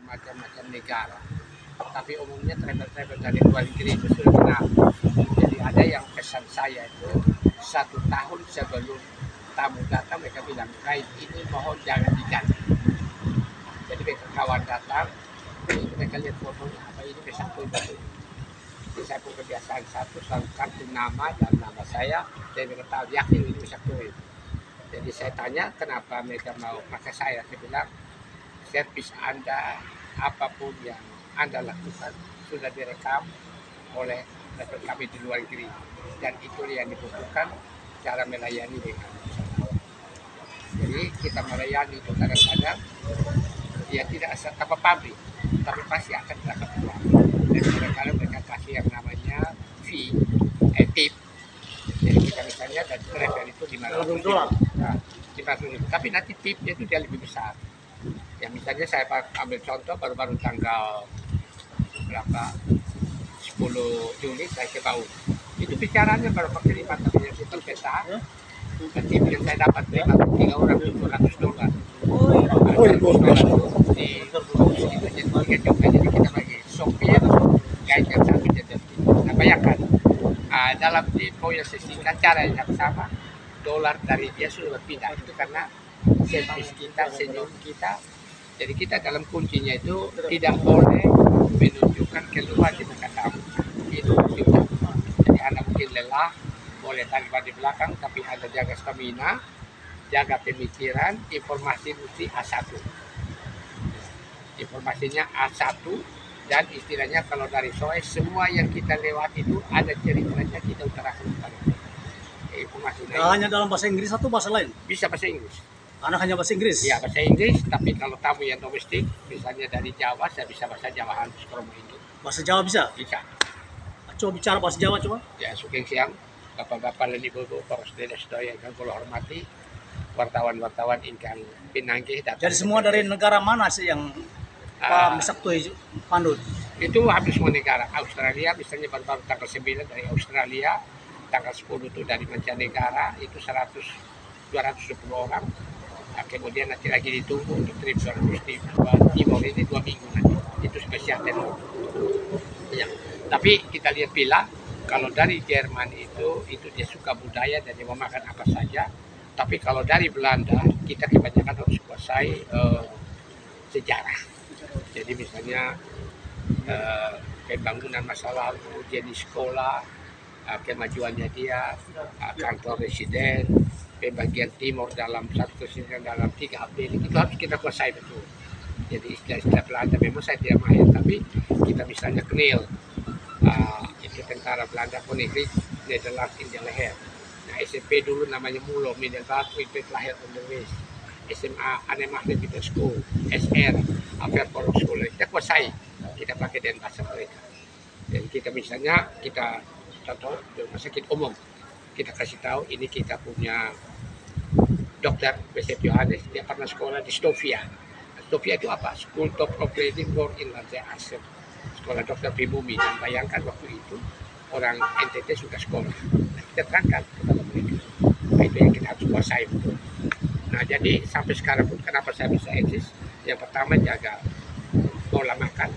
bermacam-macam negara. Tapi umumnya travel-travel dari luar negeri itu sudah kenal. Jadi ada yang pesan saya itu 1 tahun sebelum tamu datang mereka bilang, guide ini mohon jangan diganti. Jadi mereka kawan datang, mereka lihat fotonya apa ini bisa betul. Jadi saya pun kebiasaan satu selalu kartu nama dan nama saya, dan mereka tahu yakin ini bisa kulit. Jadi saya tanya kenapa mereka mau pakai saya bilang servis Anda apapun yang Anda lakukan sudah direkam oleh rekan kami di luar negeri dan itu yang dibutuhkan cara melayani dengan. Jadi kita melayani itu kadang-kadang ya tidak asal tanpa pabrik, tapi pasti akan dapat uang. Dan kadang-kadang mereka kasih yang namanya fee, tip. Jadi kita misalnya dari travel itu $500. Nah, $500. Tapi nanti tipnya itu dia lebih besar. Ya misalnya saya ambil contoh baru-baru tanggal berapa 10 Juli saya ke Bau. Itu bicaranya baru pakai 5 tapi yang itu peta. Dan tip yang saya dapat 3 orang $700. Di itu jadi kita bagi sopir, guide yang satu jadi. Nah bayangkan dalam di poin sesingkat cara yang sama dolar dari dia sudah berpindah itu karena servis kita, senyum kita. Jadi kita dalam kuncinya itu tidak boleh menunjukkan keluhan di muka tamu. Itu kuncinya. Jadi Anda mungkin lelah, boleh tarik di belakang, tapi Anda jaga stamina, jaga pemikiran, informasi mesti A1. Informasinya A1 dan istilahnya kalau dari SOE semua yang kita lewati itu ada ceritanya kita utarakan kepada mereka. Informasinya hanya dalam bahasa Inggris atau bahasa lain? Bisa bahasa Inggris. Anak hanya bahasa Inggris? Ya bahasa Inggris, tapi kalau tamu yang domestik, misalnya dari Jawa, saya bisa bahasa Jawa halus Kromo itu. Bahasa Jawa bisa? Bisa. Coba bicara bahasa Jawa coba. Ya, sugeng siang, bapak-bapak dan ibu-ibu, poros dede sedaya yang kula hormati, wartawan-wartawan ingkang pinanggih datang. Jadi semua dari negara mana sih yang Pak Misaktui Pandut? Itu hampir semua negara. Australia, misalnya baru-baru tanggal 9 dari Australia, tanggal 10 itu dari mancanegara, itu 220 orang. Nah, kemudian nanti lagi ditunggu untuk trip di Timor ini 2 minggu nanti. Itu spesial tenor. Ya. Tapi kita lihat pila, kalau dari Jerman itu dia suka budaya dan dia mau makan apa saja. Tapi kalau dari Belanda, kita kebanyakan harus kuasai sejarah. Jadi misalnya pembangunan masa lalu, ujian di sekolah, kemajuannya dia, kantor residen, pembagian timur dalam satu kesenian dalam 3 April itu harus kita kuasai betul. Jadi istilah-istilah Belanda memang saya tidak mahir, tapi kita misalnya kenal itu tentara Belanda Koninklijk Nederlands in the Leher. Nah SMP dulu namanya Mulo, Middelbaat Witwet Lahir Onderwijs, SMA Anemachne Middle School, SR Affair Forum School, kita kuasai, kita pakai dengan bahasa mereka. Jadi kita misalnya kita contoh di rumah sakit umum, kita kasih tahu ini kita punya Dr. Besep Johannes, dia pernah sekolah di Stovia. Stovia itu apa? School Top Operating Board in Lantai Asem, sekolah dokter pribumi. Dan bayangkan waktu itu orang NTT sudah sekolah. Nah, kita terangkan kepada mereka. Nah, itu yang kita harus kuasai betul. Nah jadi sampai sekarang pun kenapa saya bisa eksis? Yang pertama jaga pola makan,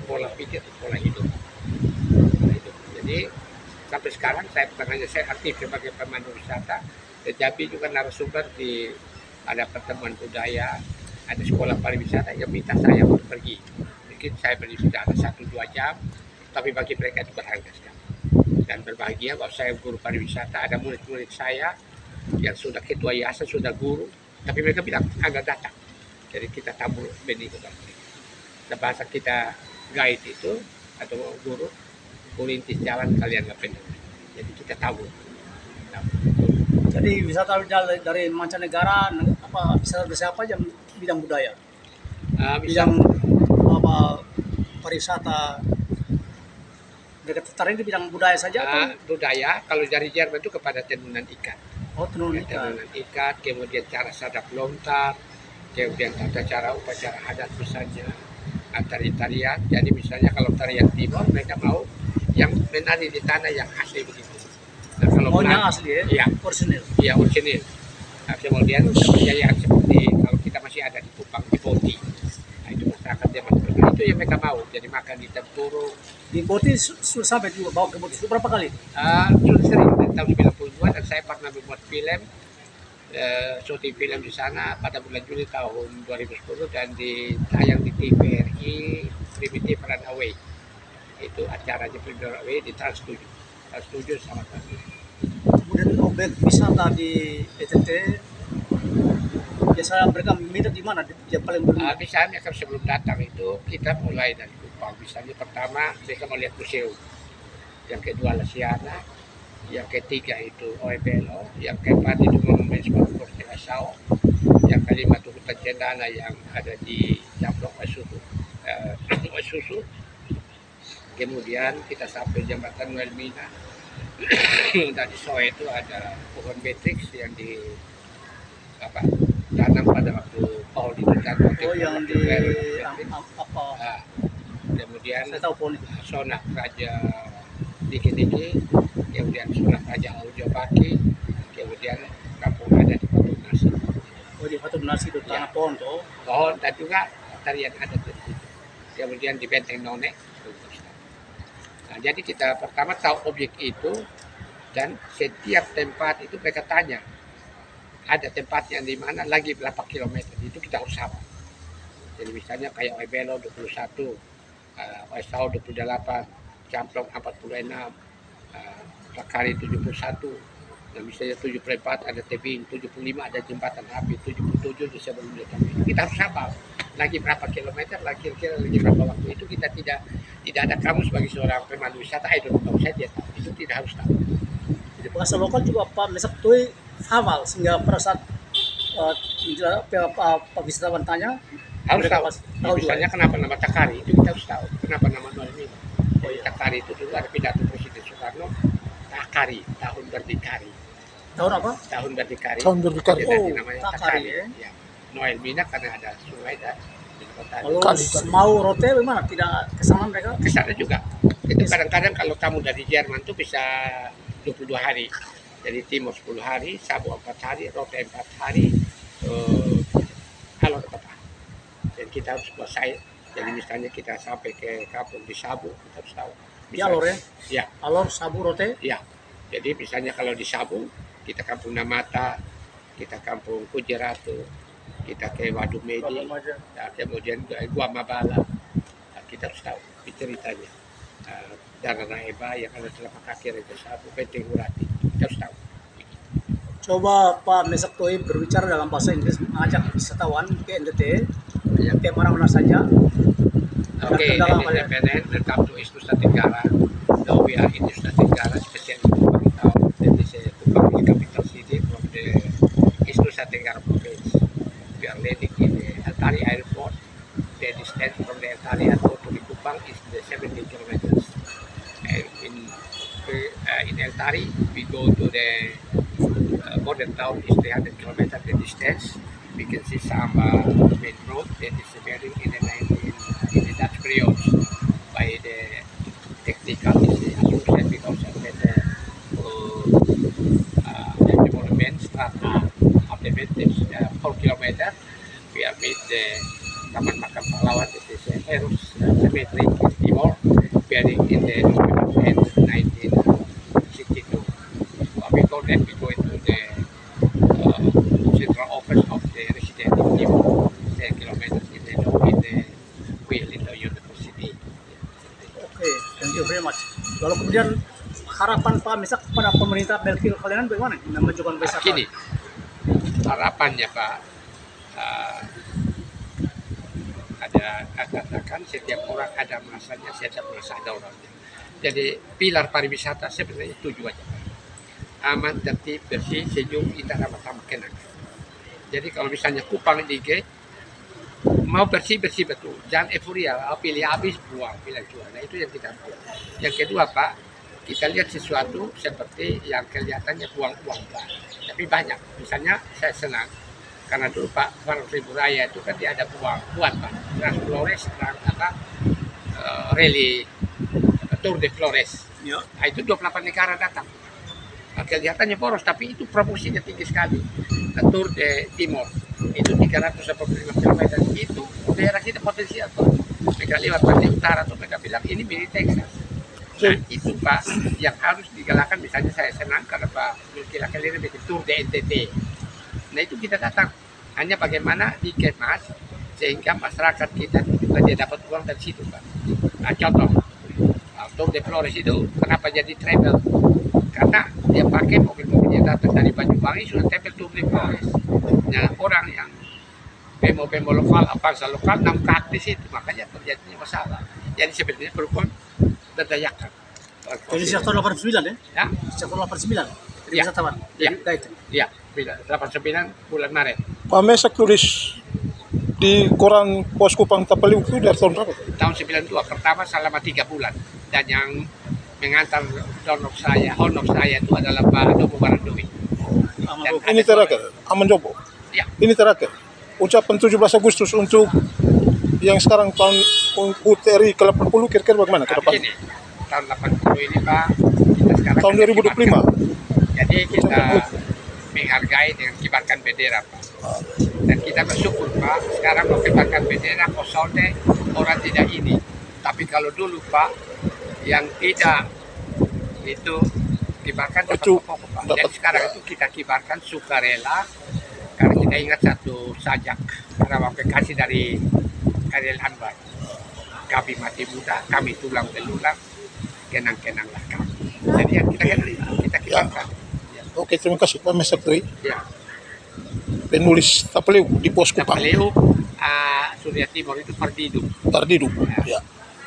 pola pikir, pola hidup. Jadi sampai sekarang saya bukan hanya saya aktif sebagai pemandu wisata, tetapi juga narasumber di ada pertemuan budaya, ada sekolah pariwisata yang minta saya untuk pergi. Mungkin saya beri sudah ada 1-2 jam, tapi bagi mereka itu berharga sekali. Dan berbahagia bahwa saya guru pariwisata, ada murid-murid saya yang sudah ketua yayasan, sudah guru, tapi mereka bilang Anda datang. Jadi kita tabur benih kepada mereka. Dan bahasa kita guide itu atau guru, kulintis jalan kalian nggak pendek. Jadi kita tabur. Jadi wisata dari mancanegara apa bisa apa aja bidang budaya? Bidang apa pariwisata? Mereka tertarik di bidang budaya saja atau? Budaya kalau dari Jerman itu kepada tenunan ikat. Oh, tenunan Tenunan ikat, kemudian cara sadap lontar, kemudian tata cara upacara adat misalnya, tarian-tarian. Jadi misalnya kalau tarian timur mereka mau yang menari di tanah yang asli begitu. Nah, kalau yang asli ya? Iya. Orisinil. Iya, orisinil. Nah, kemudian kepercayaan seperti kalau kita masih ada di Kupang, di Poti. Nah, itu masyarakat masyarakat dia masuk. Nah, itu yang mereka mau. Jadi makan di Tempurung. Di Boti sudah sampai juga bawa ke Boti berapa kali? Sudah sering dari tahun 92 dan saya pernah membuat film, syuting film di sana pada bulan Juli tahun 2010 dan ditayang di TVRI Primitive Runaway. Itu acaranya Primitive Runaway di Trans 7. Trans 7 sama kami. Kemudian objek wisata di NTT biasa mereka minat di mana? Yang paling berminat? Misalnya kan sebelum datang itu kita mulai dari Kupang. Misalnya pertama mereka mau lihat museum, yang kedua Lasiana, yang ketiga itu Oebelo, yang keempat itu Monumen Sport Tilasau, yang kelima itu hutan cendana yang ada di Jamblok Wasusu. Kemudian kita sampai jembatan Wilmina. Dan di Soe itu ada pohon betrix yang di tanam pada waktu pohon itu jatuh. Oh, yang di apa? Nah, kemudian Saya tahu pohon itu. Sonak Raja Diki-Diki, kemudian Sonak Raja Aujobaki, kemudian kampung ada di Batu Nasi. Oh, di Batu Nasi itu tanah pohon tuh. Pohon dan juga tarian adat itu. Kemudian di Benteng None. Nah, jadi kita pertama tahu objek itu dan setiap tempat itu mereka tanya ada tempatnya di mana lagi berapa kilometer itu kita harus hafal. Jadi misalnya kayak Oebelo 21, Oesau 28, Camplong 46, Rakari 71, dan misalnya 74 ada tebing, 75 ada jembatan api, 77 di sebelum Jepang. Kita harus hafal lagi berapa kilometer, lagi kira-kira lagi berapa waktu itu kita tidak ada kamu sebagai seorang pemandu wisata, tahu saya dia tahu itu tidak harus tahu. Jadi bahasa lokal juga Pak Mesaktoy hafal sehingga pada saat Pak wisatawan tanya Harus tahu. tahu Misalnya juga. kenapa nama Takari itu kita harus tahu. Kenapa nama Noel Oh, iya. Takari itu dulu ada pidato Presiden Soekarno. Takari, tahun berdikari. Tahun apa? Tahun berdikari. Tahun berdikari. Jadi Oh, namanya Takari, Takari. ya. Ya. Noel Mina karena ada sungai dan kota. Kalau Kali. mau rote bagaimana? Tidak kesana mereka? Ke sana juga. Itu kadang-kadang kalau tamu dari Jerman tuh bisa 22 hari. Jadi timur 10 hari, Sabu 4 hari, Rote 4 hari, Alor 4 hari. Dan kita harus kuasai. Jadi misalnya kita sampai ke kampung di Sabu, kita harus tahu. Di Alor ya? Ya, Alor, Sabu, rote? ya. Jadi misalnya kalau di Sabu, kita kampung Namata, kita kampung Kujeratu, kita ke Waduk Medi, nah, kemudian ke Gua Mabala. Nah, kita harus tahu ceritanya. Darah Raeba yang ada telapak kaki Raja Sabu, Benteng Urati, kita harus tahu. Coba Pak Mesaktoy berbicara dalam bahasa Inggris mengajak wisatawan ke NTT ke mana-mana saja. Okay, ladies and gentlemen, welcome to East Nusa Tenggara. Now we are in Nusa Tenggara, especially in Kupang town. That is Kupang is capital city from the East Nusa Tenggara province. We are landing in the Altari Airport. The distance from the Altari Airport to the Kupang is the 70 kilometers. And in Altari, we go to the modern town is 300 kilometers the distance. We can see some main road that is built in the Dutch period by the technical association because of the monument strata of the vintage 4 kilometers. We have made the Taman Makam Pahlawan, it is a Heros Cemetery in Timor, building in the November 1962. We go into the central office of the resident in Timor, 10 kilometers in the wheel in the university. Oke, thank you very much. Lalu kemudian harapan Pak Mesak kepada pemerintah Belkil kalian bagaimana memajukan wisata? Gini, harapannya Pak, katakan setiap orang ada masanya, setiap masa ada orangnya. Jadi pilar pariwisata sebenarnya tujuannya aman, tertib, bersih, sejuk, indah, ramah-tamah, kenangan. Jadi kalau misalnya Kupang di mau bersih-bersih betul, jangan euforia, pilih habis, buang, pilih jual. Nah itu yang kita buat. Yang kedua Pak, kita lihat sesuatu seperti yang kelihatannya buang-buang Pak. Tapi banyak, misalnya saya senang, karena dulu Pak, Farang Ribu Raya itu kan dia ada buat Pak, Trans Flores, rally Tour de Flores. Ya. Nah, itu 28 negara datang. Nah, kelihatannya boros, tapi itu promosinya tinggi sekali. Nah, Tour de Timor, itu 385 km itu daerah kita potensial Pak. Mereka lewat pantai utara tuh mereka bilang ini mini Texas. Nah, itu Pak yang harus digalakkan. Misalnya saya senang karena Pak Zulkifli ini bikin tour di NTT. Nah itu kita datang hanya bagaimana dikemas sehingga masyarakat kita juga dia dapat uang dari situ Pak. Nah, contoh Tour de Flores itu kenapa jadi travel? Karena dia pakai mobil-mobil yang datang dari Banyuwangi sudah tempel Tour de Flores. Nah orang yang bemo lokal, avanza lokal nampak di situ, makanya terjadinya masalah. Jadi sebenarnya perlu berdayakan. Jadi sejak tahun 89 ya? Ya, Sejak tahun 89? Jadi Ya. wisatawan? Ya. Jadi guide? iya, 89 bulan Maret. Pak Mesak tulis di koran Pos Kupang Tapaliu itu dari tahun berapa? Tahun 92 pertama selama 3 bulan. Dan yang mengantar honor saya itu adalah Pak Domo Barandoi. Dan Ini terakhir, Aman Jobo. Ya, Ini terakhir. Ucapan 17 Agustus untuk yang sekarang tahun UTRI ke-80 kira-kira bagaimana ke depan? ini tahun 80 ini Pak, kita sekarang Tahun 2025. Jadi kita menghargai dengan kibarkan bendera Pak. Dan kita bersyukur Pak, sekarang mau kibarkan bendera kosongnya orang tidak ini. Tapi kalau dulu Pak, yang tidak itu kibarkan dapat pokok Pak. Jadi sekarang itu kita kibarkan sukarela karena kita ingat satu sajak karena waktu kasih dari Karel Anwar. Kami mati muda, kami tulang belulang, kenang-kenanglah kami. Jadi yang kita kibarkan. Ya. Oke, terima kasih Pak Mesak Tui, Ya. penulis Tapaliu di Pos Kupang. Tapaliu, Surya Timur itu Pardidu. Tardidu. Ya.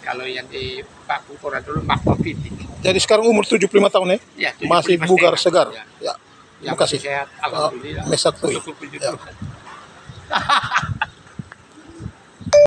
Kalau yang di Pak Pukora dulu Makwa Fitik. Jadi sekarang umur 75 tahun ya? Ya, 75 Masih bugar setengah. segar. Ya. Ya. Terima Yang kasih. masih sehat, alhamdulillah. Mesak Tui. Syukur puji Ya. Tuhan.